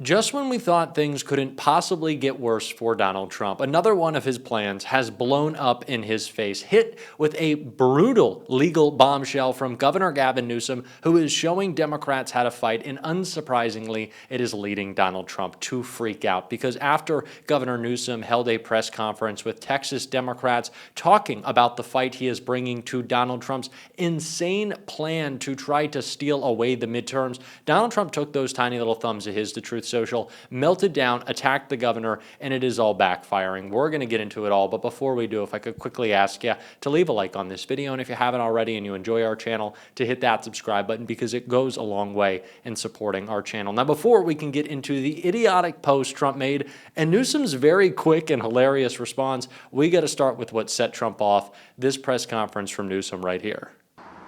Just when we thought things couldn't possibly get worse for Donald Trump, another one of his plans has blown up in his face, hit with a brutal legal bombshell from Governor Gavin Newsom, who is showing Democrats how to fight, and unsurprisingly, it is leading Donald Trump to freak out. Because after Governor Newsom held a press conference with Texas Democrats talking about the fight he is bringing to Donald Trump's insane plan to try to steal away the midterms, Donald Trump took those tiny little thumbs of his to Truth Social, melted down, attacked the governor, and it is all backfiring. We're going to get into it all, but before we do, if I could quickly ask you to leave a like on this video, and if you haven't already and you enjoy our channel, to hit that subscribe button because it goes a long way in supporting our channel. Now, before we can get into the idiotic post Trump made and Newsom's very quick and hilarious response, we got to start with what set Trump off, this press conference from Newsom right here.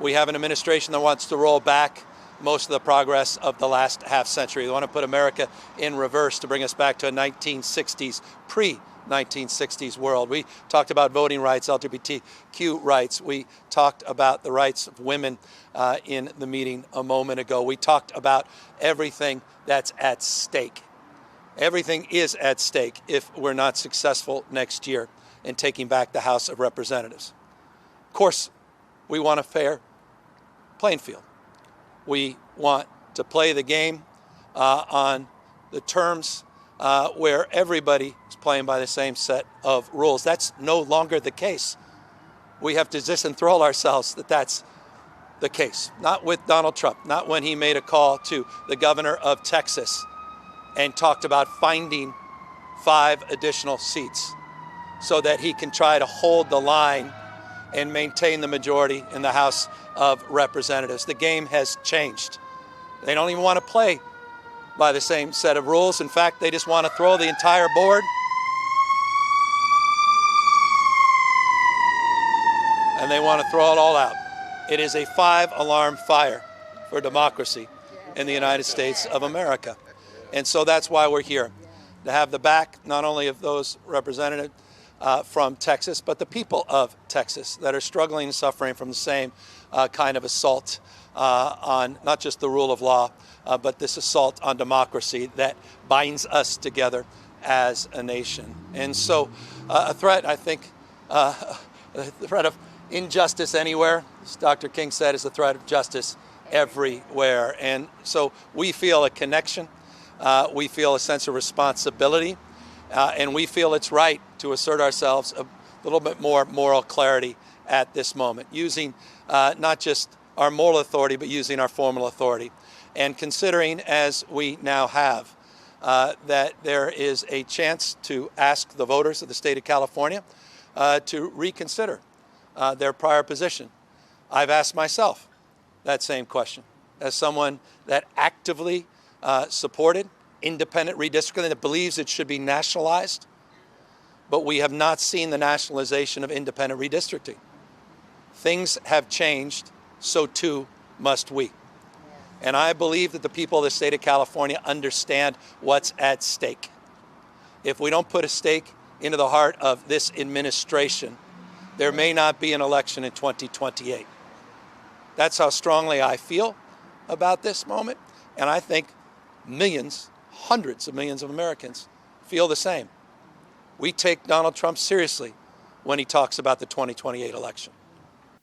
We have an administration that wants to roll back most of the progress of the last half century. They want to put America in reverse to bring us back to a 1960s, pre-1960s world. We talked about voting rights, LGBTQ rights. We talked about the rights of women in the meeting a moment ago. We talked about everything that's at stake. Everything is at stake if we're not successful next year in taking back the House of Representatives. Of course, we want a fair playing field. We want to play the game on the terms where everybody is playing by the same set of rules. That's no longer the case. We have to disenthrall ourselves that that's the case. Not with Donald Trump, not when he made a call to the governor of Texas and talked about finding 5 additional seats so that he can try to hold the line and maintain the majority in the House of Representatives. The game has changed. They don't even want to play by the same set of rules. In fact, they just want to throw the entire board. And they want to throw it all out. It is a 5-alarm fire for democracy in the United States of America. And so that's why we're here, to have the back not only of those representatives from Texas, but the people of Texas that are struggling and suffering from the same kind of assault on not just the rule of law, but this assault on democracy that binds us together as a nation. And so a threat, I think, the threat of injustice anywhere, as Dr. King said, is a threat of justice everywhere. And so we feel a connection, we feel a sense of responsibility, and we feel it's right to assert ourselves a little bit more moral clarity at this moment, using not just our moral authority, but using our formal authority. And considering, as we now have, that there is a chance to ask the voters of the state of California to reconsider their prior position. I've asked myself that same question as someone that actively supported independent redistricting, that believes it should be nationalized, but we have not seen the nationalization of independent redistricting. Things have changed, so too must we. And I believe that the people of the state of California understand what's at stake. If we don't put a stake into the heart of this administration, there may not be an election in 2028. That's how strongly I feel about this moment, and I think millions, hundreds of millions of Americans feel the same. We take Donald Trump seriously when he talks about the 2028 election.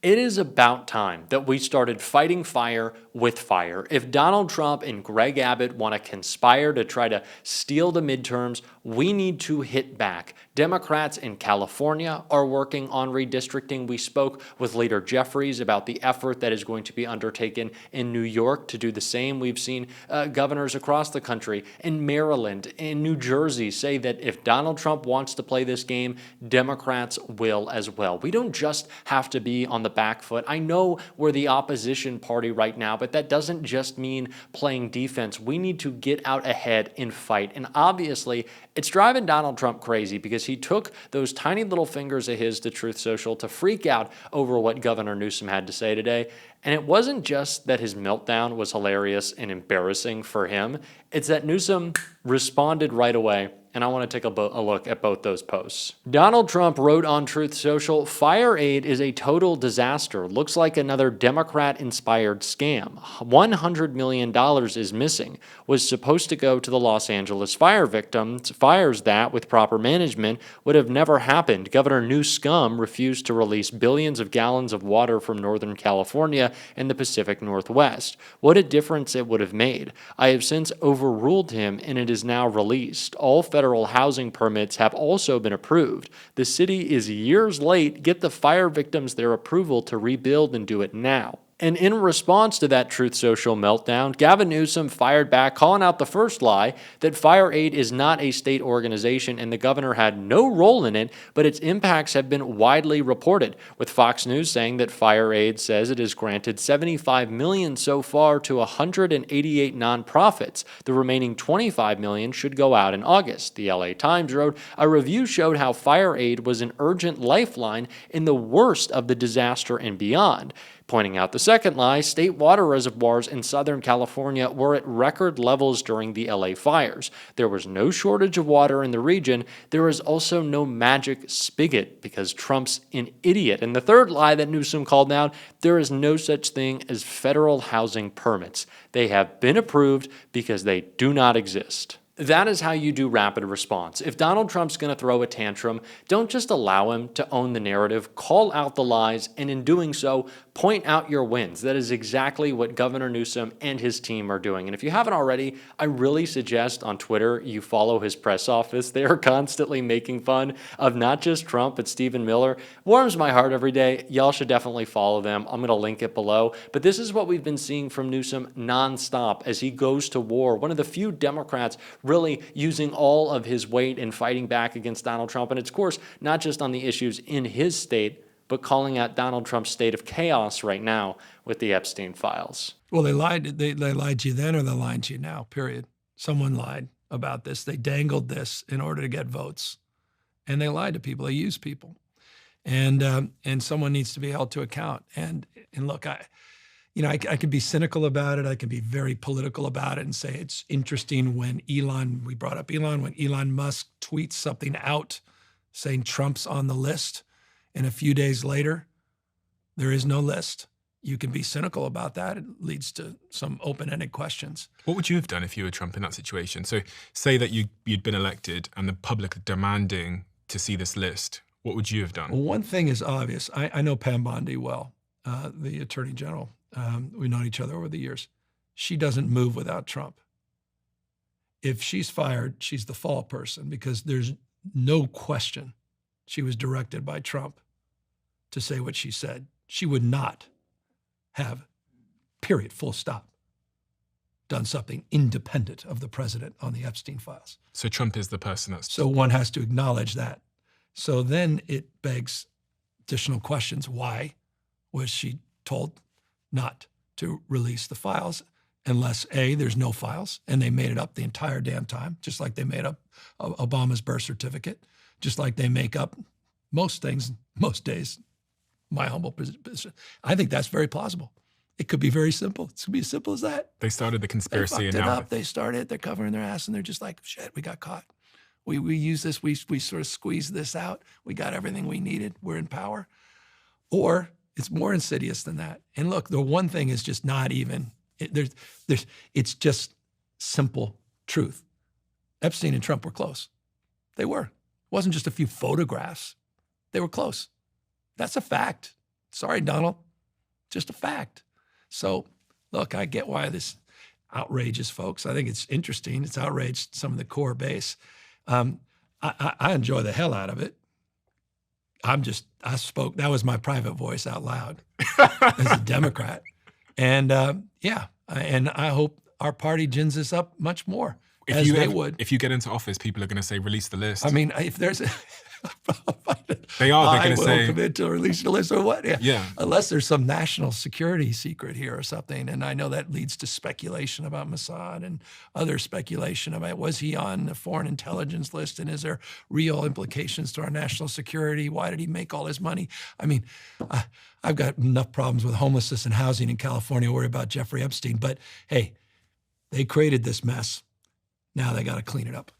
It is about time that we started fighting fire with fire. If Donald Trump and Greg Abbott want to conspire to try to steal the midterms, we need to hit back. Democrats in California are working on redistricting. We spoke with Leader Jeffries about the effort that is going to be undertaken in New York to do the same. We've seen governors across the country, in Maryland, in New Jersey, say that if Donald Trump wants to play this game, Democrats will as well. We don't just have to be on the back foot. I know we're the opposition party right now, but that doesn't just mean playing defense. We need to get out ahead and fight. And obviously, it's driving Donald Trump crazy because he took those tiny little fingers of his to Truth Social to freak out over what Governor Newsom had to say today. And it wasn't just that his meltdown was hilarious and embarrassing for him. It's that Newsom responded right away And I want to take a look at both those posts. Donald Trump wrote on Truth Social, "Fire aid is a total disaster. Looks like another Democrat-inspired scam. $100 million is missing. Was supposed to go to the Los Angeles fire victims. Fires that, with proper management, would have never happened. Governor Newsom refused to release billions of gallons of water from Northern California and the Pacific Northwest. What a difference it would have made. I have since overruled him, and it is now released. All federal housing permits have also been approved. The city is years late. Get the fire victims their approval to rebuild and do it now." And in response to that Truth Social meltdown, Gavin Newsom fired back, calling out the first lie, that Fire Aid is not a state organization and the governor had no role in it, but its impacts have been widely reported, with Fox News saying that Fire Aid says it has granted $75 million so far to 188 nonprofits. The remaining $25 million should go out in August. The LA Times wrote, "A review showed how Fire Aid was an urgent lifeline in the worst of the disaster and beyond." Pointing out the second lie, state water reservoirs in Southern California were at record levels during the LA fires. There was no shortage of water in the region. There was also no magic spigot because Trump's an idiot. And the third lie that Newsom called out, there is no such thing as federal housing permits. They have been approved because they do not exist. That is how you do rapid response. If Donald Trump's going to throw a tantrum, don't just allow him to own the narrative, call out the lies, and in doing so, point out your wins. That is exactly what Governor Newsom and his team are doing. And if you haven't already, I really suggest on Twitter you follow his press office. They are constantly making fun of not just Trump, but Stephen Miller. Warms my heart every day. Y'all should definitely follow them. I'm going to link it below. But this is what we've been seeing from Newsom nonstop as he goes to war. One of the few Democrats really using all of his weight and fighting back against Donald Trump. And it's, of course, not just on the issues in his state, but calling out Donald Trump's state of chaos right now with the Epstein files. Well, they lied. They lied to you then, or they're lying to you now, period. Someone lied about this. They dangled this in order to get votes. And they lied to people. They used people. And someone needs to be held to account. And look, I could be cynical about it. I can be very political about it and say it's interesting when we brought up Elon, when Elon Musk tweets something out saying Trump's on the list, and a few days later, there is no list. You can be cynical about that. It leads to some open-ended questions. What would you have done if you were Trump in that situation? So say that you'd been elected and the public are demanding to see this list. What would you have done? Well, one thing is obvious. I know Pam Bondi well, the Attorney General. We've known each other over the years. She doesn't move without Trump. If she's fired, she's the fall person because there's no question she was directed by Trump to say what she said. She would not have, period, full stop, done something independent of the president on the Epstein files. So Trump is the person that's... So one has to acknowledge that. So then it begs additional questions. Why was she told not to release the files unless, A, there's no files, and they made it up the entire damn time, just like they made up Obama's birth certificate, just like they make up most things, most days, my humble position. I think that's very plausible. It could be very simple. It could be as simple as that. They started the conspiracy They and fucked it now... up. They started, they're covering their ass, and they're just like, shit, we got caught. We use this, we sort of squeezed this out. We got everything we needed. We're in power. Or it's more insidious than that. And look, the one thing is just not even, it's just simple truth. Epstein and Trump were close. They were. It wasn't just a few photographs. They were close. That's a fact. Sorry, Donald. Just a fact. So, look, I get why this outrages folks. I think it's interesting. It's outraged some of the core base. I enjoy the hell out of it. I spoke, that was my private voice out loud as a Democrat. And and I hope our party gins this up much more, as they would. If you get into office, people are going to say, release the list. I mean, if there's They are. They're going to say, I will commit to release the list or what? Yeah. Unless there's some national security secret here or something. And I know that leads to speculation about Mossad and other speculation about, was he on the foreign intelligence list? And is there real implications to our national security? Why did he make all his money? I mean, I've got enough problems with homelessness and housing in California to worry about Jeffrey Epstein. But hey, they created this mess. Now they got to clean it up.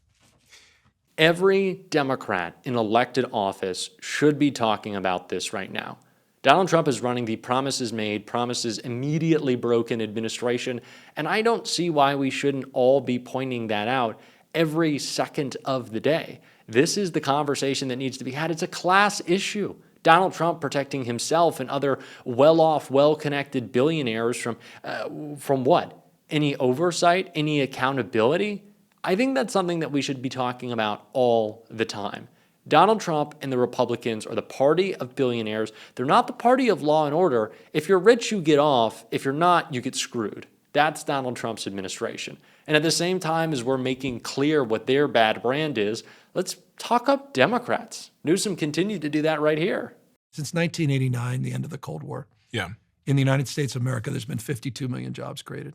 Every Democrat in elected office should be talking about this right now. Donald Trump is running the promises made, promises immediately broken administration, and I don't see why we shouldn't all be pointing that out every second of the day. This is the conversation that needs to be had. It's a class issue. Donald Trump protecting himself and other well-off, well-connected billionaires from what? Any oversight? Any accountability? I think that's something that we should be talking about all the time. Donald Trump and the Republicans are the party of billionaires. They're not the party of law and order. If you're rich, you get off. If you're not, you get screwed. That's Donald Trump's administration. And at the same time as we're making clear what their bad brand is, let's talk up Democrats. Newsom continued to do that right here. Since 1989, the end of the Cold War, Yeah. in the United States of America, there's been 52 million jobs created.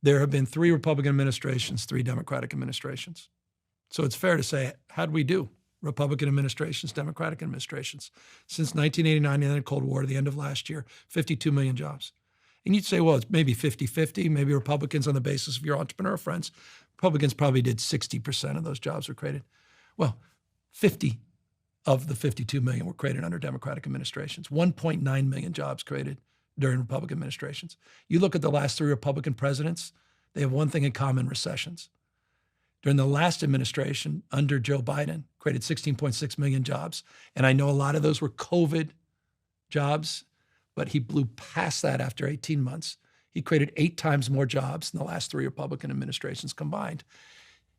There have been 3 Republican administrations, 3 Democratic administrations. So it's fair to say, how'd we do? Republican administrations, Democratic administrations. Since 1989, the end of the Cold War, to the end of last year, 52 million jobs. And you'd say, well, it's maybe 50-50, maybe Republicans on the basis of your entrepreneur friends. Republicans probably did 60% of those jobs were created. Well, 50 of the 52 million were created under Democratic administrations. 1.9 million jobs created during Republican administrations. You look at the last 3 Republican presidents, they have one thing in common: recessions. During the last administration under Joe Biden, created 16.6 million jobs. And I know a lot of those were COVID jobs, but he blew past that after 18 months. He created 8 times more jobs than the last 3 Republican administrations combined.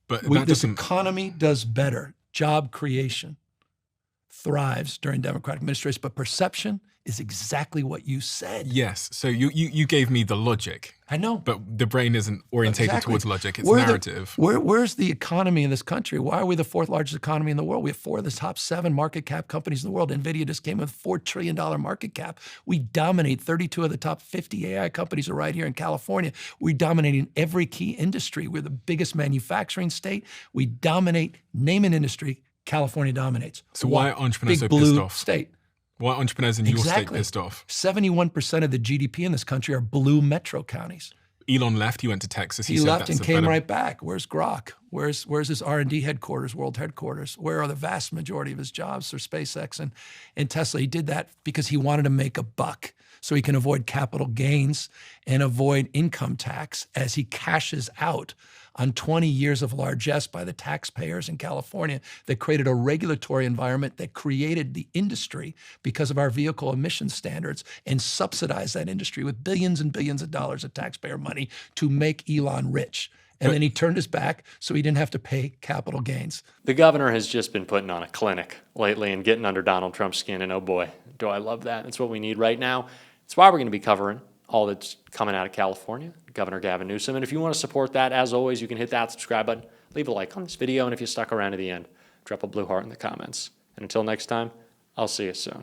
But This economy does better. Job creation thrives during Democratic administration, but perception is exactly what you said. Yes. So you gave me the logic. I know. But the brain isn't orientated Exactly. towards logic. It's We're narrative. Where's the economy in this country? Why are we the 4th largest economy in the world? We have 4 of the top 7 market cap companies in the world. NVIDIA just came with $4 trillion market cap. We dominate 32 of the top 50 AI companies are right here in California. We dominate in every key industry. We're the biggest manufacturing state. We dominate, name an industry, California dominates. So why are entrepreneurs Big so pissed blue off? state. Why are entrepreneurs in your state Exactly. pissed off? 71% of the GDP in this country are blue metro counties. Elon left. He went to Texas. He said left that's and a came better- right back. Where's Grok? Where's his R&D headquarters, world headquarters? Where are the vast majority of his jobs for SpaceX and Tesla? He did that because he wanted to make a buck so he can avoid capital gains and avoid income tax as he cashes out on 20 years of largesse by the taxpayers in California that created a regulatory environment that created the industry because of our vehicle emission standards and subsidized that industry with billions and billions of dollars of taxpayer money to make Elon rich. And then he turned his back so he didn't have to pay capital gains. The governor has just been putting on a clinic lately and getting under Donald Trump's skin, and oh boy, do I love that. It's what we need right now. It's why we're going to be covering all that's coming out of California, Governor Gavin Newsom. And if you want to support that, as always, you can hit that subscribe button, leave a like on this video, and if you stuck around to the end, drop a blue heart in the comments. And until next time, I'll see you soon.